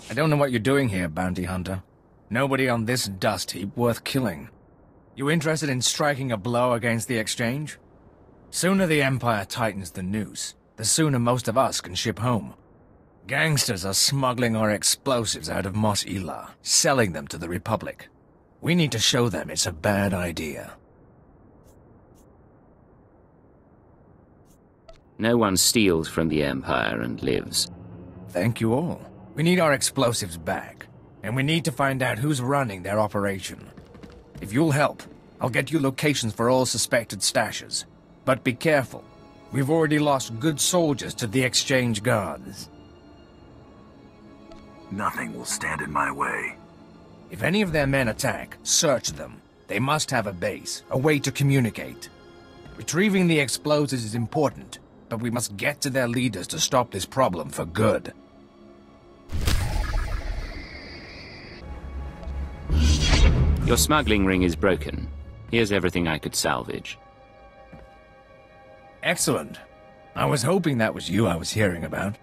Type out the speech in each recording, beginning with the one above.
I don't know what you're doing here, bounty hunter. Nobody on this dust heap worth killing. You interested in striking a blow against the exchange? Sooner the Empire tightens the noose, the sooner most of us can ship home. Gangsters are smuggling our explosives out of Mos Ila, selling them to the Republic. We need to show them it's a bad idea. No one steals from the Empire and lives. Thank you all. We need our explosives back, and we need to find out who's running their operation. If you'll help, I'll get you locations for all suspected stashes. But be careful. We've already lost good soldiers to the Exchange Guards. Nothing will stand in my way. If any of their men attack, search them. They must have a base, a way to communicate. Retrieving the explosives is important, but we must get to their leaders to stop this problem for good. Your smuggling ring is broken. Here's everything I could salvage. Excellent. I was hoping that was you I was hearing about.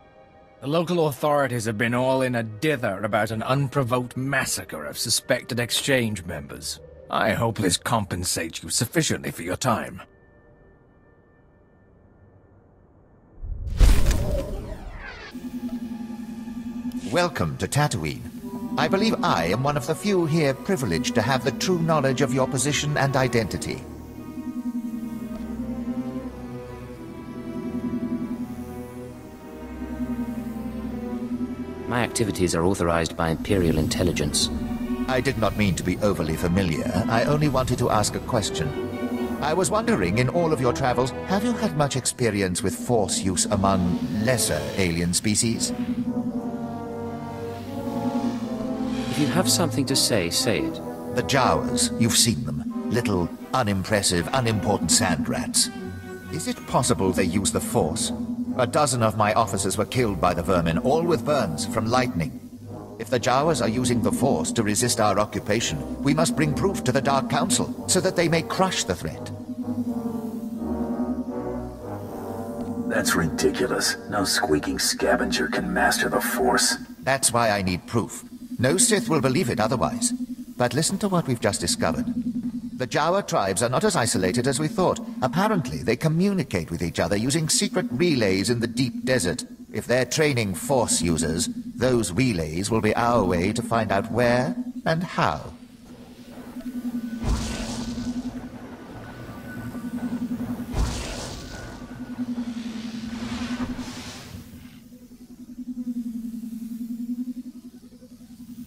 The local authorities have been all in a dither about an unprovoked massacre of suspected exchange members. I hope this compensates you sufficiently for your time. Welcome to Tatooine. I believe I am one of the few here privileged to have the true knowledge of your position and identity. My activities are authorized by Imperial intelligence. I did not mean to be overly familiar. I only wanted to ask a question. I was wondering, in all of your travels, have you had much experience with Force use among lesser alien species? If you have something to say, say it. The Jawas, you've seen them. Little, unimpressive, unimportant sand rats. Is it possible they use the Force? A dozen of my officers were killed by the vermin, all with burns from lightning. If the Jawas are using the Force to resist our occupation, we must bring proof to the Dark Council, so that they may crush the threat. That's ridiculous. No squeaking scavenger can master the Force. That's why I need proof. No Sith will believe it otherwise. But listen to what we've just discovered. The Jawa tribes are not as isolated as we thought. Apparently, they communicate with each other using secret relays in the deep desert. If they're training Force users, those relays will be our way to find out where and how.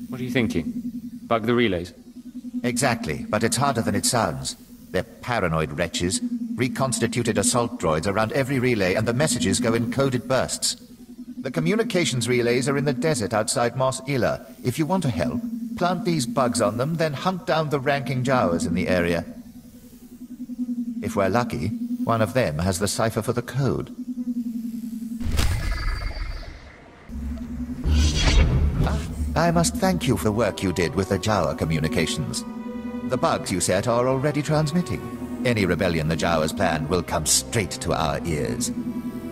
What are you thinking? Bug the relays? Exactly, but it's harder than it sounds. They're paranoid wretches. Reconstituted assault droids around every relay, and the messages go in coded bursts. The communications relays are in the desert outside Mos Ila. If you want to help, plant these bugs on them, then hunt down the ranking Jawas in the area. If we're lucky, one of them has the cipher for the code. I must thank you for the work you did with the Jawa communications. The bugs you set are already transmitting. Any rebellion the Jawas plan will come straight to our ears.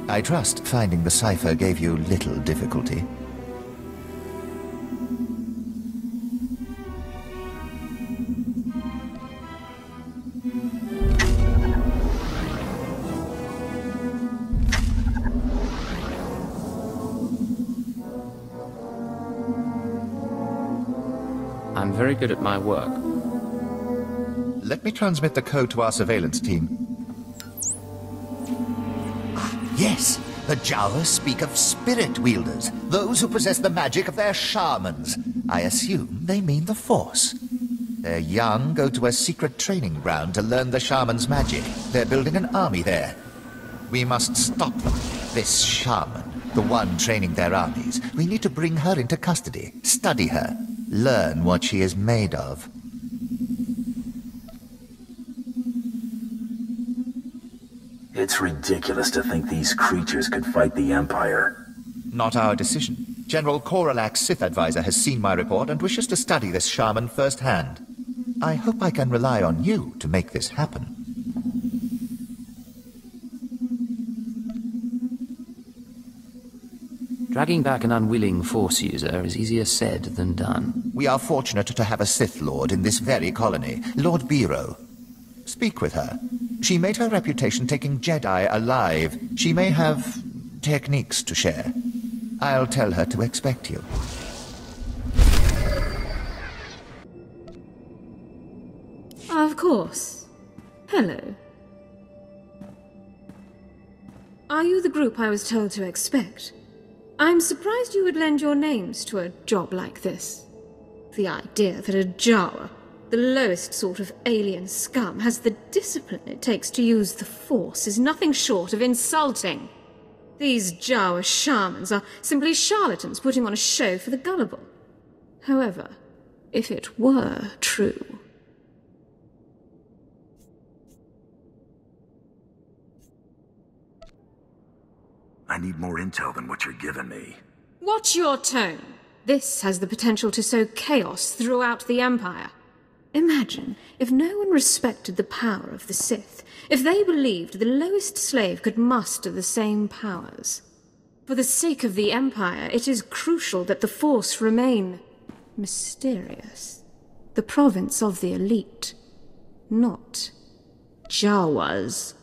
I trust finding the cipher gave you little difficulty. I'm very good at my work. Let me transmit the code to our surveillance team. Yes, the Jawas speak of spirit wielders, those who possess the magic of their shamans. I assume they mean the Force. Their young go to a secret training ground to learn the shaman's magic. They're building an army there. We must stop them. This shaman, the one training their armies, we need to bring her into custody, study her, learn what she is made of. It's ridiculous to think these creatures could fight the Empire. Not our decision. General Koralak's Sith advisor has seen my report and wishes to study this shaman firsthand. I hope I can rely on you to make this happen. Dragging back an unwilling Force user is easier said than done. We are fortunate to have a Sith Lord in this very colony, Lord Biro. Speak with her. She made her reputation taking Jedi alive. She may have techniques to share. I'll tell her to expect you. Of course. Hello. Are you the group I was told to expect? I'm surprised you would lend your names to a job like this. The idea that a Jawa, the lowest sort of alien scum, has the discipline it takes to use the Force is nothing short of insulting. These Jawa shamans are simply charlatans putting on a show for the gullible. However, if it were true... I need more intel than what you're giving me. Watch your tone. This has the potential to sow chaos throughout the Empire. Imagine if no one respected the power of the Sith, if they believed the lowest slave could muster the same powers. For the sake of the Empire, it is crucial that the Force remain mysterious. The province of the elite, not Jawas.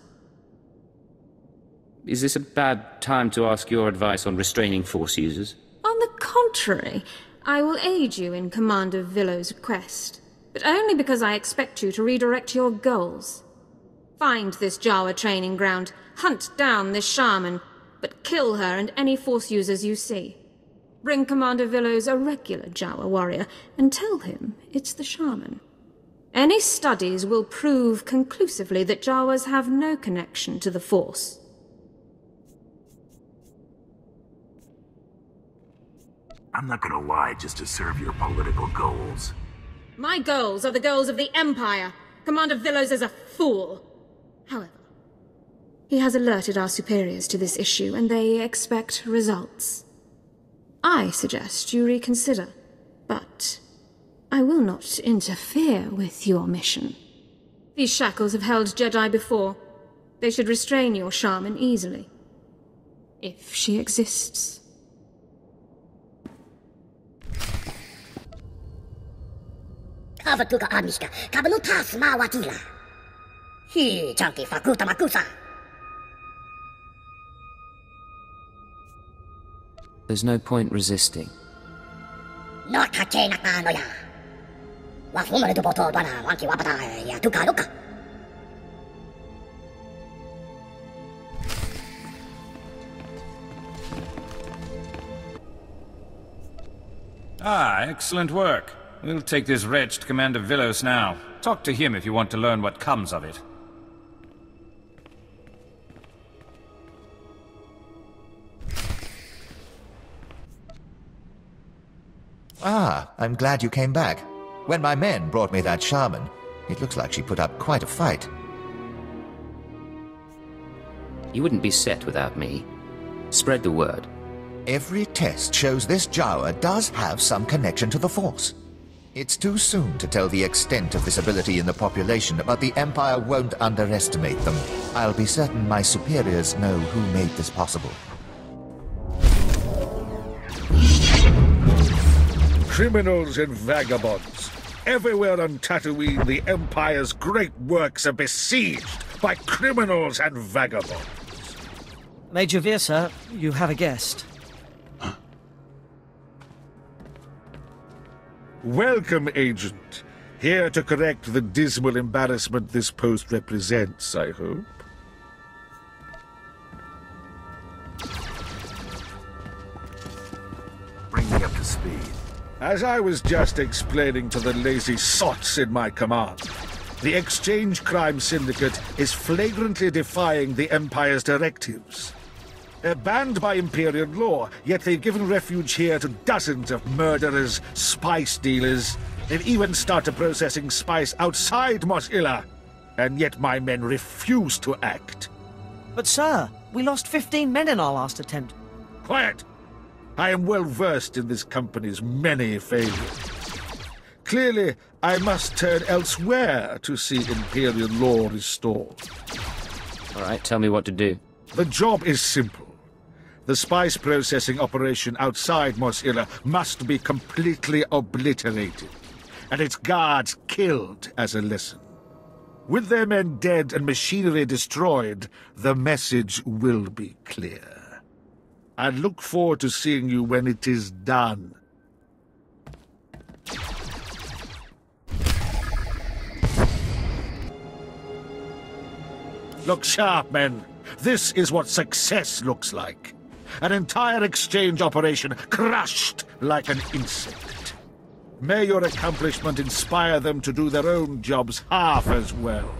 Is this a bad time to ask your advice on restraining Force users? On the contrary, I will aid you in Commander Villo's quest, but only because I expect you to redirect your goals. Find this Jawa training ground, hunt down this shaman, but kill her and any Force users you see. Bring Commander Villo's a regular Jawa warrior, and tell him it's the shaman. Any studies will prove conclusively that Jawas have no connection to the Force. I'm not gonna lie just to serve your political goals. My goals are the goals of the Empire. Commander Villo's is a fool. However, he has alerted our superiors to this issue, and they expect results. I suggest you reconsider, but I will not interfere with your mission. These shackles have held Jedi before. They should restrain your shaman easily. If she exists. Avatuka Amishka, Kabalutas Mawatila. He Chunky Fakuta Makusa. There's no point resisting. Not Hakena Kanoya. Wafumare to Boto Bana, Wanki Wapata, Yatuka Luka. Ah, excellent work. We'll take this wretch to Commander Villos now. Talk to him if you want to learn what comes of it. Ah, I'm glad you came back. When my men brought me that shaman, it looks like she put up quite a fight. You wouldn't be set without me. Spread the word. Every test shows this Jawa does have some connection to the Force. It's too soon to tell the extent of this ability in the population, but the Empire won't underestimate them. I'll be certain my superiors know who made this possible. Criminals and vagabonds. Everywhere on Tatooine, the Empire's great works are besieged by criminals and vagabonds. Major Veer, sir, you have a guest. Welcome, Agent. Here to correct the dismal embarrassment this post represents, I hope. Bring me up to speed. As I was just explaining to the lazy sots in my command, the Exchange Crime Syndicate is flagrantly defying the Empire's directives. They're banned by Imperial law, yet they've given refuge here to dozens of murderers, spice dealers. They've even started processing spice outside Mos Illa, and yet my men refuse to act. But sir, we lost 15 men in our last attempt. Quiet! I am well versed in this company's many failures. Clearly, I must turn elsewhere to see Imperial law restored. All right, tell me what to do. The job is simple. The spice processing operation outside Mos-Ila must be completely obliterated, and its guards killed as a lesson. With their men dead and machinery destroyed, the message will be clear. I look forward to seeing you when it is done. Look sharp, men. This is what success looks like. An entire exchange operation crushed like an insect. May your accomplishment inspire them to do their own jobs half as well.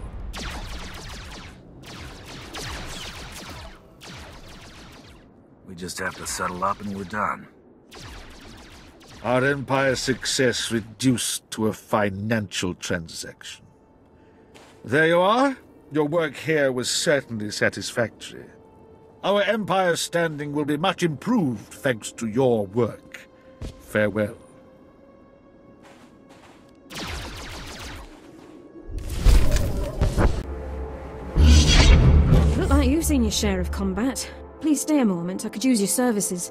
We just have to settle up and we're done. Our Empire's success reduced to a financial transaction. There you are. Your work here was certainly satisfactory. Our Empire's standing will be much improved thanks to your work. Farewell. Look like you've seen your share of combat. Please stay a moment, I could use your services.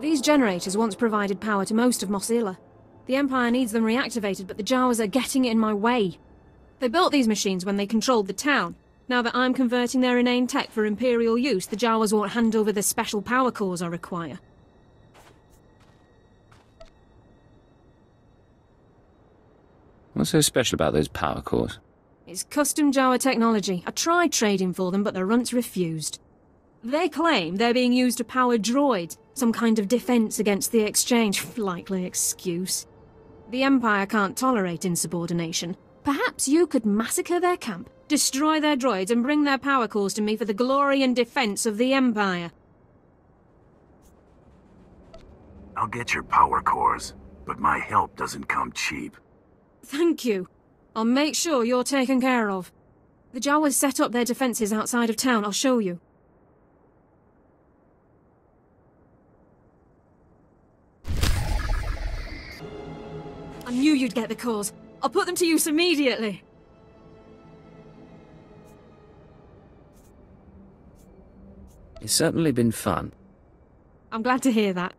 These generators once provided power to most of Mos-Ila. The Empire needs them reactivated, but the Jawas are getting in my way. They built these machines when they controlled the town. Now that I'm converting their inane tech for Imperial use, the Jawas won't hand over the special power cores I require. What's so special about those power cores? It's custom Jawa technology. I tried trading for them, but the runts refused. They claim they're being used to power droids, some kind of defense against the exchange. Likely excuse. The Empire can't tolerate insubordination. Perhaps you could massacre their camp, destroy their droids, and bring their power cores to me for the glory and defense of the Empire. I'll get your power cores, but my help doesn't come cheap. Thank you. I'll make sure you're taken care of. The Jawas set up their defenses outside of town. I'll show you. I knew you'd get the cores. I'll put them to use immediately. It's certainly been fun. I'm glad to hear that.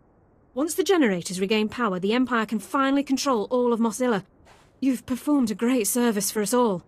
Once the generators regain power, the Empire can finally control all of Mos-Ila. You've performed a great service for us all.